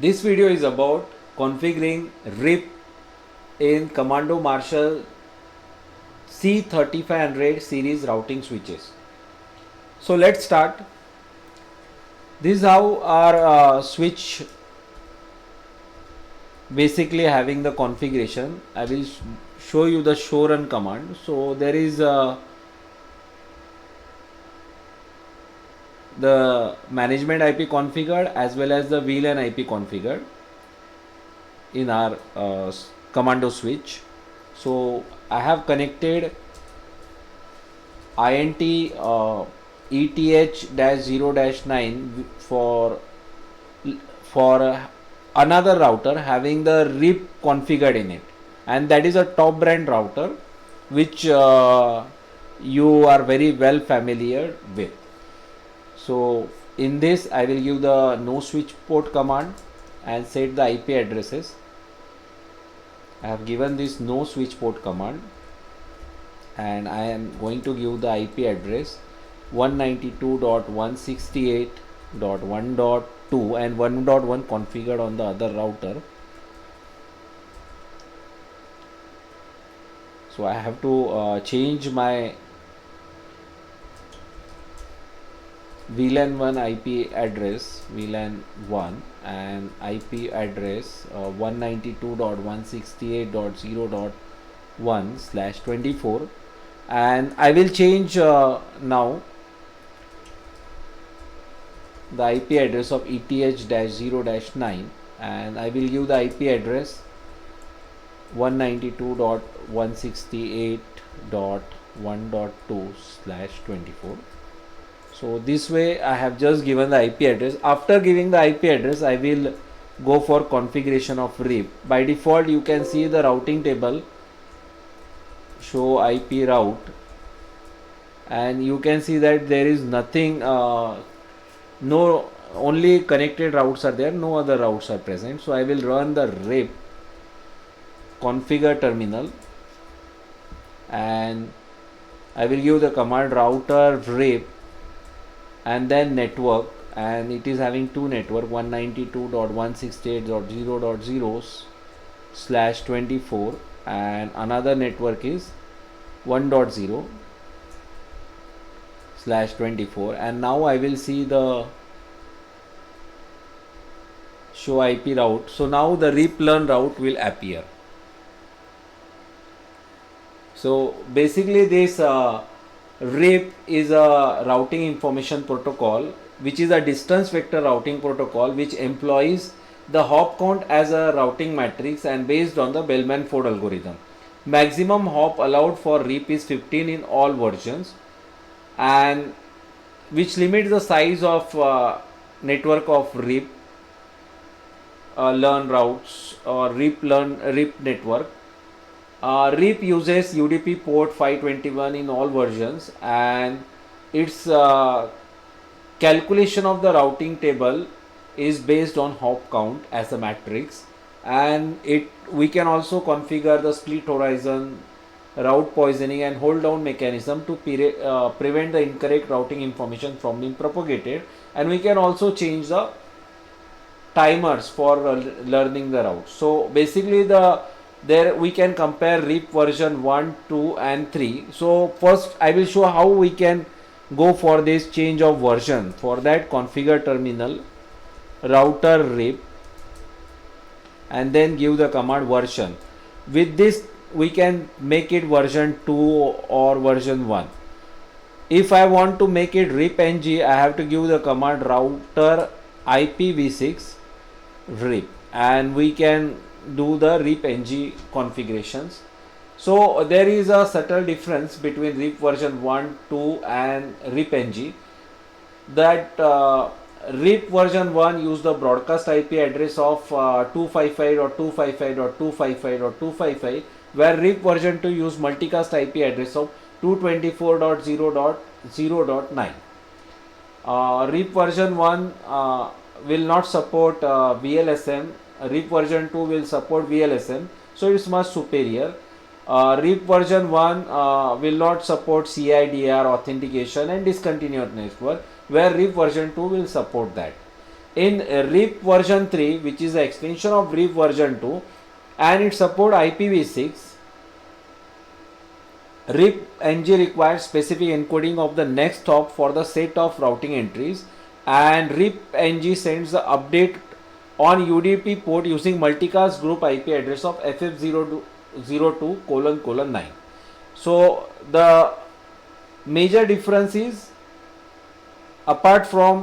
This video is about configuring RIP in Commando Marshall C3500 series routing switches. So let's start. This is how our switch basically having the configuration. I will show you the show run command. So there is the management IP configured as well as the VLAN IP configured in our Commando switch. So I have connected INT ETH-0-9 for another router having the RIP configured in it, and that is a top brand router which you are very well familiar with. So in this I will give the no switch port command and set the IP addresses. I have given this no switch port command and I am going to give the IP address 192.168.1.2 and 1.1 configured on the other router. So I have to change my VLAN 1 IP address, VLAN 1 and IP address 192.168.0.1/24, and I will change now the IP address of ETH-0-9 and I will give the IP address 192.168.1.2/24. So this way I have just given the IP address. After giving the IP address, I will go for configuration of RIP. By default you can see the routing table show IP route and you can see that there is nothing, no, only connected routes are there, no other routes are present. So I will run the RIP configure terminal and I will give the command router RIP and then network, and it is having two network 192.168.0.0/24 and another network is 1.0/24, and now I will see the show IP route. So now the RIP learn route will appear. So basically this RIP is a routing information protocol which is a distance vector routing protocol which employs the hop count as a routing matrix and based on the Bellman-Ford algorithm. Maximum hop allowed for RIP is 15 in all versions, and which limits the size of network of RIP learn routes or RIP network. RIP uses UDP port 521 in all versions, and its calculation of the routing table is based on hop count as a matrix, and we can also configure the split horizon, route poisoning and hold down mechanism to prevent the incorrect routing information from being propagated, and we can also change the timers for learning the route. So basically there we can compare RIP version 1, 2 and 3. So first I will show how we can go for this change of version. For that, configure terminal router RIP and then give the command version. With this we can make it version 2 or version 1. If I want to make it RIPng, I have to give the command router IPv6 RIP and we can do the RIPng configurations. So there is a subtle difference between RIP version 1, 2 and RIPng. That RIP version 1 use the broadcast IP address of 255.255.255.255, where RIP version 2 use multicast IP address of 224.0.0.9. RIP version 1 will not support VLSM. RIP version 2 will support VLSM, so it's much superior. RIP version 1 will not support CIDR authentication and discontinued network, where RIP version 2 will support that. in RIP version 3, which is the extension of RIP version 2, and it support IPv6, RIPng requires specific encoding of the next hop for the set of routing entries, and RIPng sends the update on UDP port using multicast group IP address of FF02::9. So the major difference is, apart from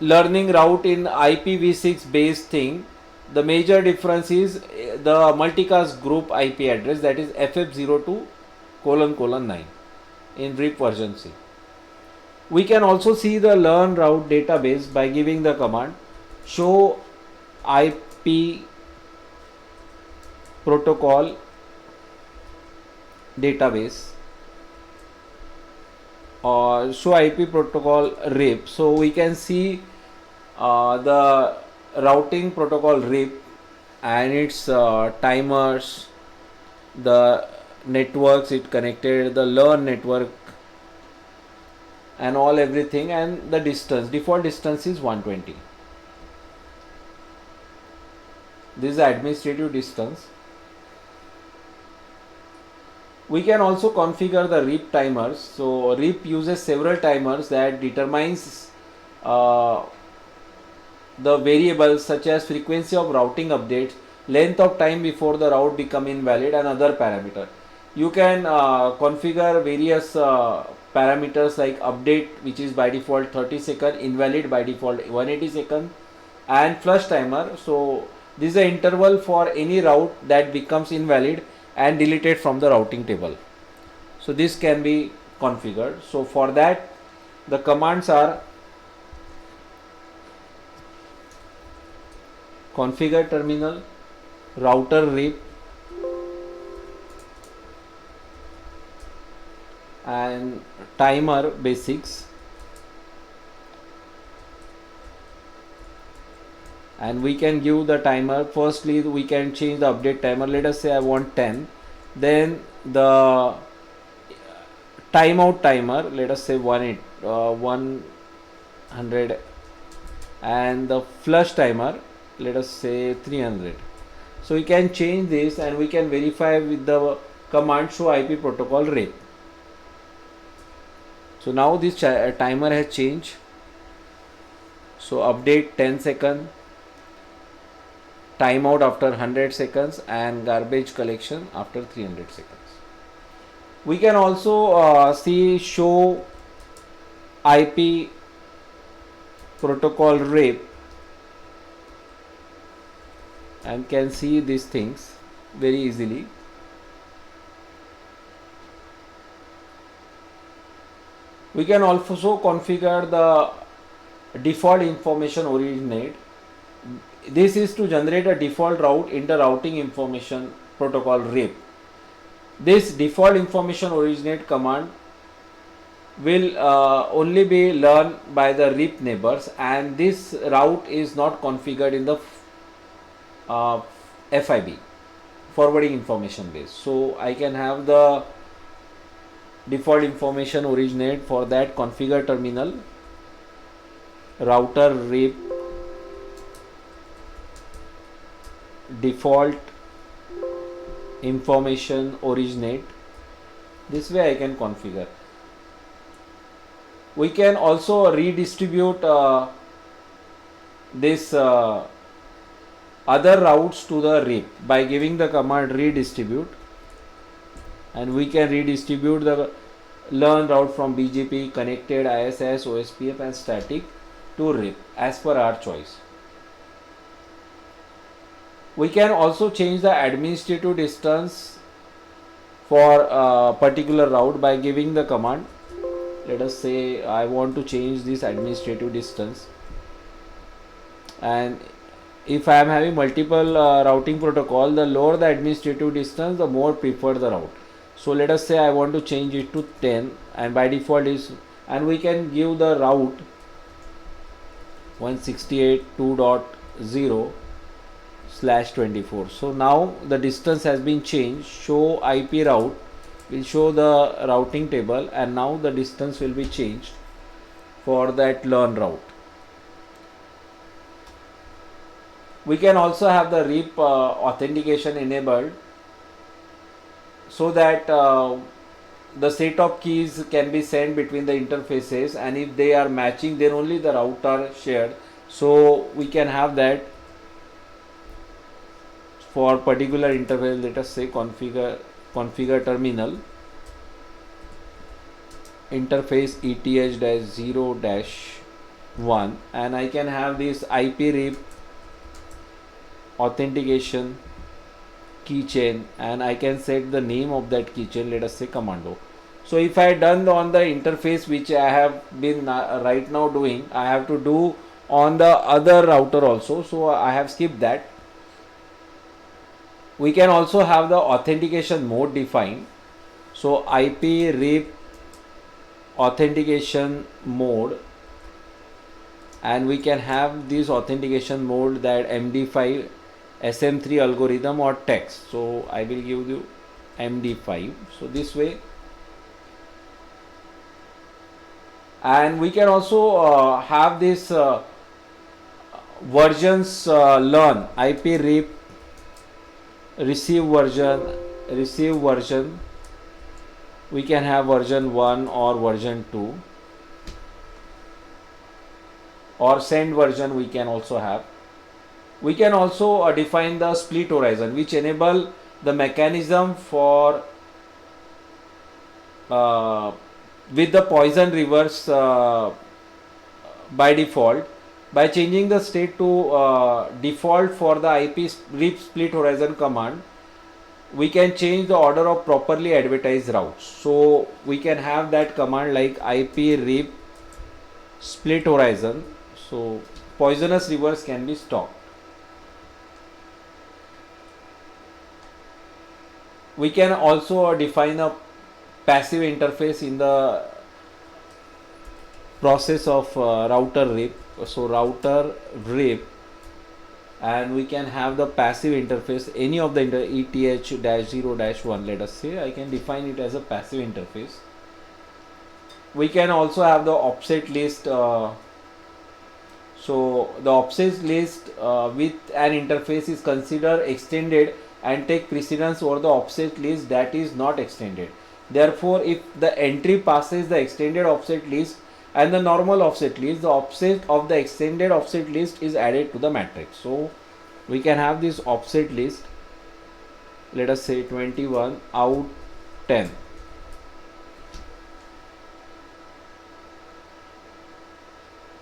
learning route in IPv6 based thing, the major difference is the multicast group IP address, that is FF02::9 in RIP version C. We can also see the learn route database by giving the command show IP protocol database or show IP protocol RIP. So we can see the routing protocol RIP and its timers, the networks it connected, the learn network and all everything, and the distance. Default distance is 120. This is the administrative distance. We can also configure the RIP timers. So RIP uses several timers that determines the variables such as frequency of routing updates, length of time before the route become invalid, and other parameter. You can configure various parameters like update, which is by default 30 seconds, invalid by default 180 seconds, and flush timer. So this is the interval for any route that becomes invalid and deleted from the routing table. So this can be configured. So for that, the commands are configure terminal, router RIP, and timer basics, and we can give the timer. Firstly, we can change the update timer. Let us say I want 10. Then the timeout timer, let us say 100, and the flush timer, let us say 300. So we can change this and we can verify with the command show IP protocol RIP. So now this timer has changed. So update 10 seconds, timeout after 100 seconds, and garbage collection after 300 seconds. We can also see show IP protocol RIP and can see these things very easily. We can also configure the default information originate. This is to generate a default route in the routing information protocol RIP. This default information originate command will only be learned by the RIP neighbors, and this route is not configured in the FIB, forwarding information base. So I can have the default information originate. For that, configure terminal, router RIP, default information originate. This way I can configure. We can also redistribute this other routes to the RIP by giving the command redistribute, and we can redistribute the learn route from BGP, connected, ISS, OSPF and static to RIP as per our choice. We can also change the administrative distance for a particular route by giving the command. Let us say I want to change this administrative distance, and if I am having multiple routing protocol, the lower the administrative distance, the more preferred the route. So let us say I want to change it to 10, and by default is, and we can give the route 168.2.0/24. So now the distance has been changed. Show IP route will show the routing table, and now the distance will be changed for that learn route. We can also have the RIP authentication enabled, so that the set of keys can be sent between the interfaces, and if they are matching, then only the route are shared. So we can have that for particular interface. Let us say configure terminal interface ETH-0-1, and I can have this IP RIP authentication keychain, and I can set the name of that keychain, let us say commando. So if I done on the interface which I have been right now doing, I have to do on the other router also, so I have skipped that. We can also have the authentication mode defined. So IP RIP authentication mode, and we can have this authentication mode that MD5 SM3 algorithm or text. So I will give you MD5. So this way, and we can also have this versions learn IP RIP receive version. We can have version 1 or version 2, or send version we can also have. We can also define the split horizon, which enable the mechanism for with the poison reverse by default. By changing the state to default for the IP RIP split horizon command, we can change the order of properly advertised routes. So we can have that command like IP RIP split horizon. So poisonous reverse can be stopped. We can also define a passive interface in the process of router RIP. So router RIP, and we can have the passive interface, any of the ETH-0-1, let us say I can define it as a passive interface. We can also have the offset list. So the offset list with an interface is considered extended and take precedence over the offset list that is not extended. Therefore, if the entry passes the extended offset list and the normal offset list, the offset of the extended offset list is added to the matrix. So we can have this offset list, let us say 21 out 10.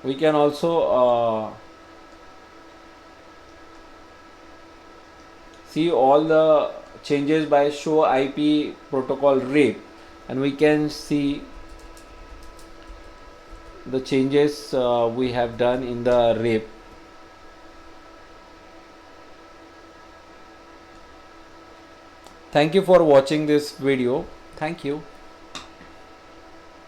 We can also see all the changes by show IP protocol RIP, and we can see the changes we have done in the RIP. Thank you for watching this video. Thank you.